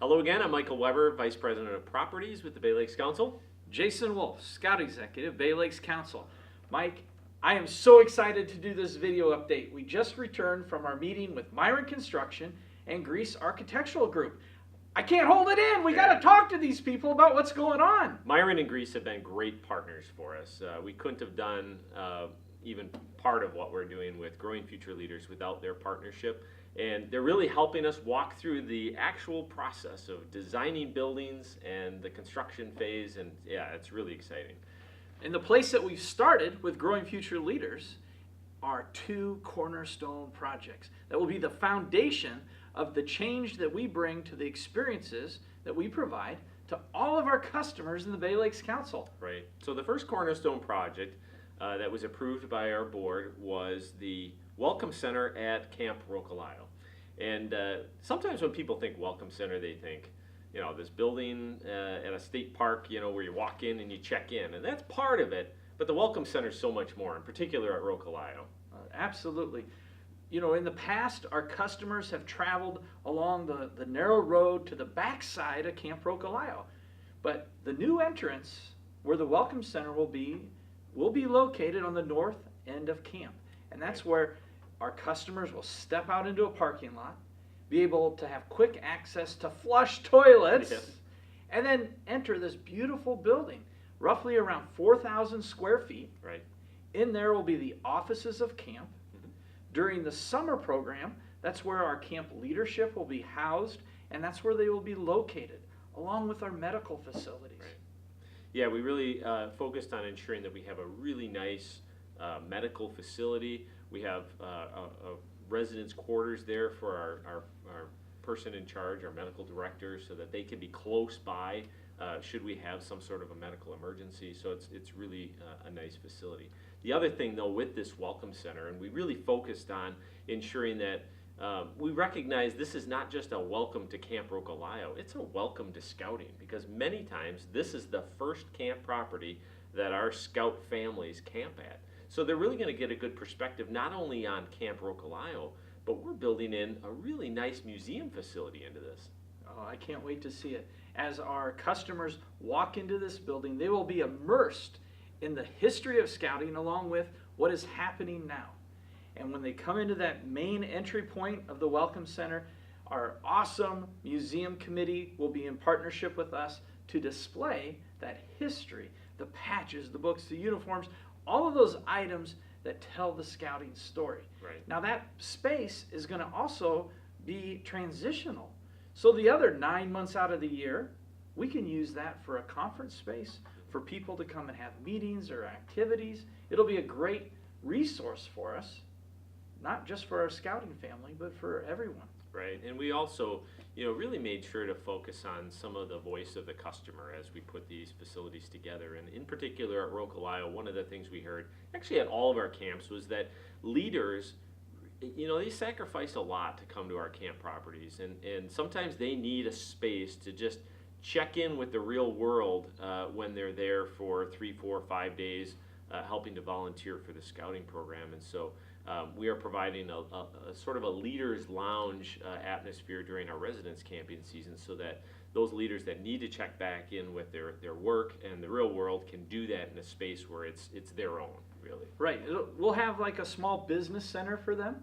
Hello again, I'm Michael Weber, Vice President of Properties with the Bay Lakes Council. Jason Wolf, Scout Executive, Bay Lakes Council. Mike, I am so excited to do this video update. We just returned from our meeting with Myron Construction and Greece Architectural Group. I can't hold it in. We got to talk to these people about what's going on. Myron and Greece have been great partners for us. We couldn't have done even part of what we're doing with Growing Future Leaders without their partnership. And they're really helping us walk through the actual process of designing buildings and the construction phase. And yeah, it's really exciting. And the place that we've started with Growing Future Leaders are two cornerstone projects that will be the foundation of the change that we bring to the experiences that we provide to all of our customers in the Bay Lakes Council. Right. So the first cornerstone project that was approved by our board was the Welcome Center at Camp Rokilio. And sometimes when people think Welcome Center, they think, you know, this building at a state park, you know, where you walk in and you check in. And that's part of it, but the Welcome Center is so much more, in particular at Rokilio. Absolutely. You know, in the past, our customers have traveled along the narrow road to the backside of Camp Rokilio. But the new entrance, where the Welcome Center will be located on the north end of camp. And that's where our customers will step out into a parking lot, be able to have quick access to flush toilets, and then enter this beautiful building, roughly around 4,000 square feet. Right. In there will be the offices of camp. During the summer program, that's where our camp leadership will be housed, and that's where they will be located, along with our medical facilities. Right. Yeah, we really focused on ensuring that we have a really nice medical facility. We have a residence quarters there for our person in charge, our medical director, so that they can be close by should we have some sort of a medical emergency. So it's really a nice facility. The other thing, though, with this Welcome Center, and we really focused on ensuring that we recognize this is not just a welcome to Camp Rokilio, it's a welcome to scouting, because many times this is the first camp property that our scout families camp at. So they're really going to get a good perspective not only on Camp Rokilio, but we're building in a really nice museum facility into this. Oh, I can't wait to see it. As our customers walk into this building, they will be immersed in the history of scouting along with what is happening now. And when they come into that main entry point of the Welcome Center, our awesome museum committee will be in partnership with us to display that history, the patches, the books, the uniforms, all of those items that tell the scouting story. Right. Now that space is going to also be transitional. So the other 9 months out of the year, we can use that for a conference space, for people to come and have meetings or activities. It'll be a great resource for us, not just for our scouting family, but for everyone. Right, and we also, you know, really made sure to focus on some of the voice of the customer as we put these facilities together. And in particular at Rokilio, one of the things we heard, actually at all of our camps, was that leaders, you know, they sacrifice a lot to come to our camp properties, and sometimes they need a space to just check in with the real world when they're there for 3, 4, 5 days helping to volunteer for the scouting program. And so we are providing a sort of a leaders lounge atmosphere during our residence camping season, so that those leaders that need to check back in with their work and the real world can do that in a space where it's their own, really. Right. We'll have like a small business center for them,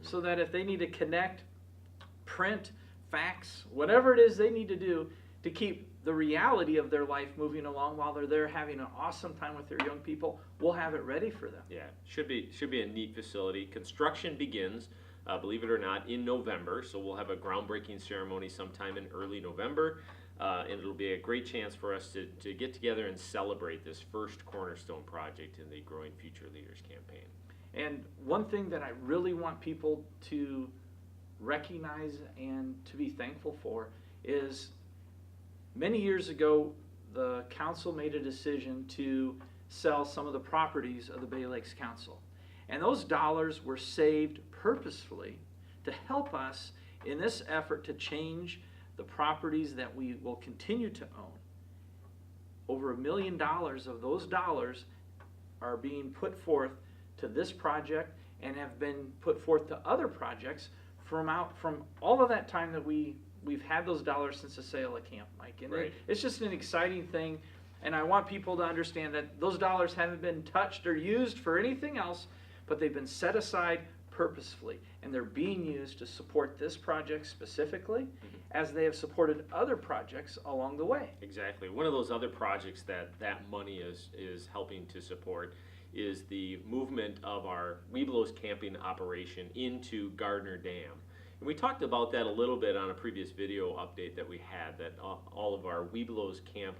so that if they need to connect, print, fax, whatever it is they need to do to keep the reality of their life moving along while they're there having an awesome time with their young people, we'll have it ready for them. Yeah, should be a neat facility. Construction begins, believe it or not, in November, so we'll have a groundbreaking ceremony sometime in early November, and it'll be a great chance for us to get together and celebrate this first cornerstone project in the Growing Future Leaders campaign. And one thing that I really want people to recognize and to be thankful for is many years ago, the council made a decision to sell some of the properties of the Bay Lakes Council. And those dollars were saved purposefully to help us in this effort to change the properties that we will continue to own. Over $1 million of those dollars are being put forth to this project and have been put forth to other projects from all of that time that we we've had those dollars since the sale of camp, Mike. And Right. it's just an exciting thing. And I want people to understand that those dollars haven't been touched or used for anything else, but they've been set aside purposefully. And they're being used to support this project specifically, as they have supported other projects along the way. Exactly. One of those other projects that money is helping to support is the movement of our Webelos camping operation into Gardner Dam. And we talked about that a little bit on a previous video update that we had, that all of our Webelos camp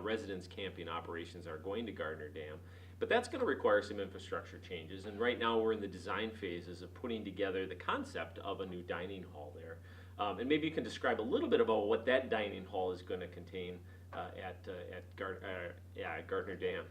residence camping operations are going to Gardner Dam. But that's going to require some infrastructure changes, and right now we're in the design phases of putting together the concept of a new dining hall there. And maybe you can describe a little bit about what that dining hall is going to contain at Gardner Dam.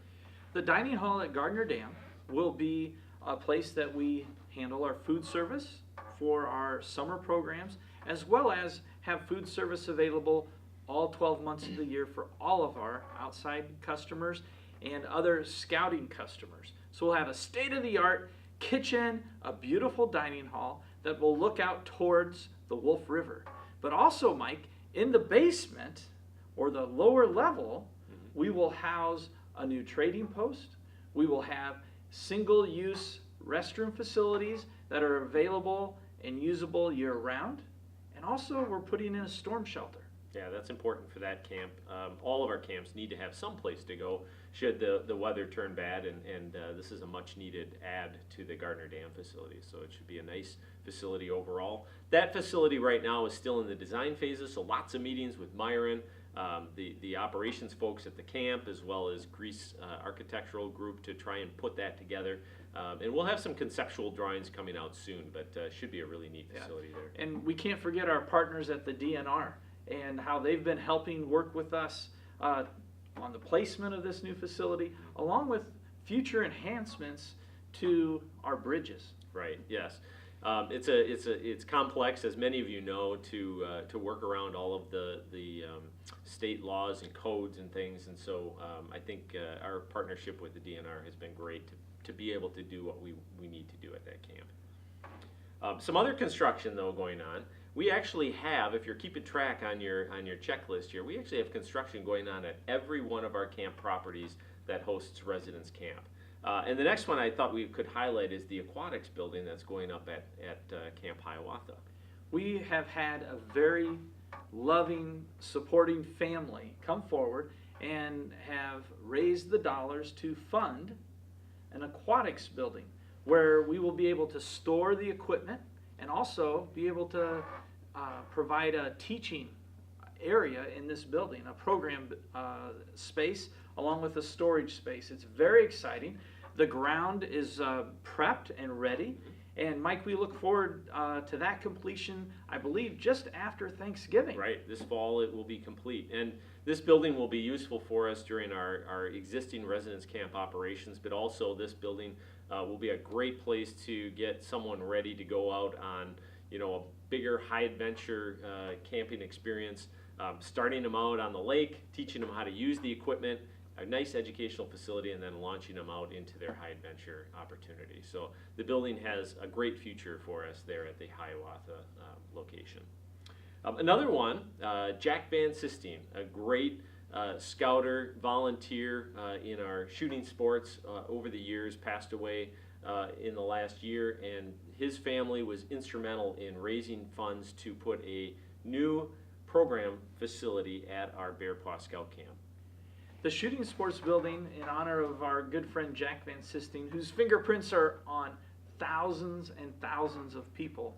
The dining hall at Gardner Dam will be a place that we handle our food service for our summer programs, as well as have food service available all 12 months of the year for all of our outside customers and other scouting customers. So we'll have a state-of-the-art kitchen, a beautiful dining hall that will look out towards the Wolf River. But also, Mike, in the basement or the lower level, we will house a new trading post. We will have single-use restroom facilities that are available and usable year-round. And also, we're putting in a storm shelter. Yeah, that's important for that camp. All of our camps need to have some place to go should the weather turn bad, and this is a much needed add to the Gardner Dam facility, so it should be a nice facility overall. That facility right now is still in the design phases, so lots of meetings with Myron, the operations folks at the camp, as well as Greece Architectural Group to try and put that together. And we'll have some conceptual drawings coming out soon, but should be a really neat facility there. And we can't forget our partners at the DNR and how they've been helping work with us on the placement of this new facility, along with future enhancements to our bridges. Right. Yes. It's complex, as many of you know, to work around all of the state laws and codes and things, and so I think our partnership with the DNR has been great to be able to do what we need to do at that camp. Some other construction though going on. We actually have, if you're keeping track on your checklist here, we actually have construction going on at every one of our camp properties that hosts residence camp. And the next one I thought we could highlight is the aquatics building that's going up at Camp Hiawatha. We have had a very loving, supporting family come forward and have raised the dollars to fund an aquatics building where we will be able to store the equipment and also be able to provide a teaching area in this building, a program space along with a storage space. It's very exciting. The ground is prepped and ready. And Mike, we look forward to that completion, I believe, just after Thanksgiving. Right, this fall it will be complete. And this building will be useful for us during our existing residence camp operations, but also this building will be a great place to get someone ready to go out on, a bigger high adventure camping experience, starting them out on the lake, teaching them how to use the equipment, a nice educational facility, and then launching them out into their high adventure opportunity. So the building has a great future for us there at the Hiawatha location. Another one, Jack Van Sistine, a great scouter, volunteer in our shooting sports over the years, passed away in the last year, and his family was instrumental in raising funds to put a new program facility at our Bear Paw Scout Camp. The shooting sports building, in honor of our good friend Jack Van Sistine, whose fingerprints are on thousands and thousands of people,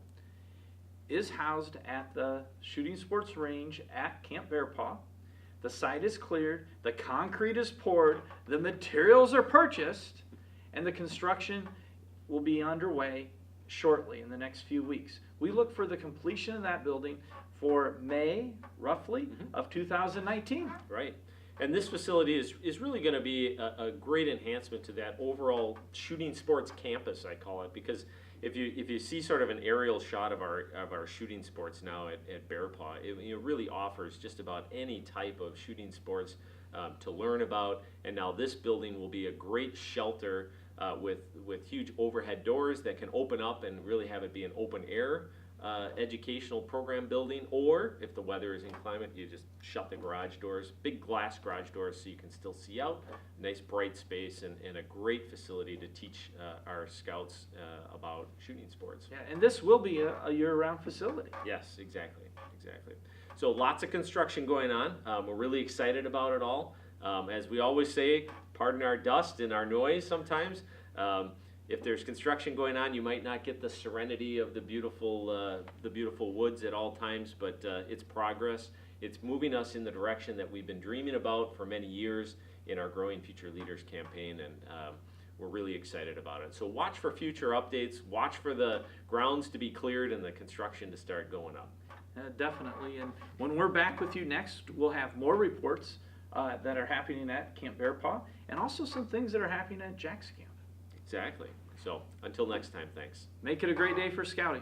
is housed at the shooting sports range at Camp Bear Paw. The site is cleared, the concrete is poured, the materials are purchased, and the construction will be underway shortly in the next few weeks. We look for the completion of that building for May, roughly, of 2019. Right. And this facility is really going to be a great enhancement to that overall shooting sports campus, I call it, because if you see sort of an aerial shot of our shooting sports now at Bear Paw, it really offers just about any type of shooting sports to learn about. And now this building will be a great shelter with huge overhead doors that can open up and really have it be an open air educational program building, or if the weather is inclement, you just shut the garage doors, big glass garage doors, so you can still see out. Nice bright space and a great facility to teach our scouts about shooting sports. Yeah, and this will be a year-round facility. Yes, exactly. So lots of construction going on. We're really excited about it all. As we always say, pardon our dust and our noise sometimes. If there's construction going on, you might not get the serenity of the beautiful woods at all times, but it's progress. It's moving us in the direction that we've been dreaming about for many years in our Growing Future Leaders campaign, and we're really excited about it. So watch for future updates, watch for the grounds to be cleared and the construction to start going up. Definitely, and when we're back with you next, we'll have more reports that are happening at Camp Bear Paw, and also some things that are happening at Jack's Camp. Exactly. So until next time, thanks. Make it a great day for scouting.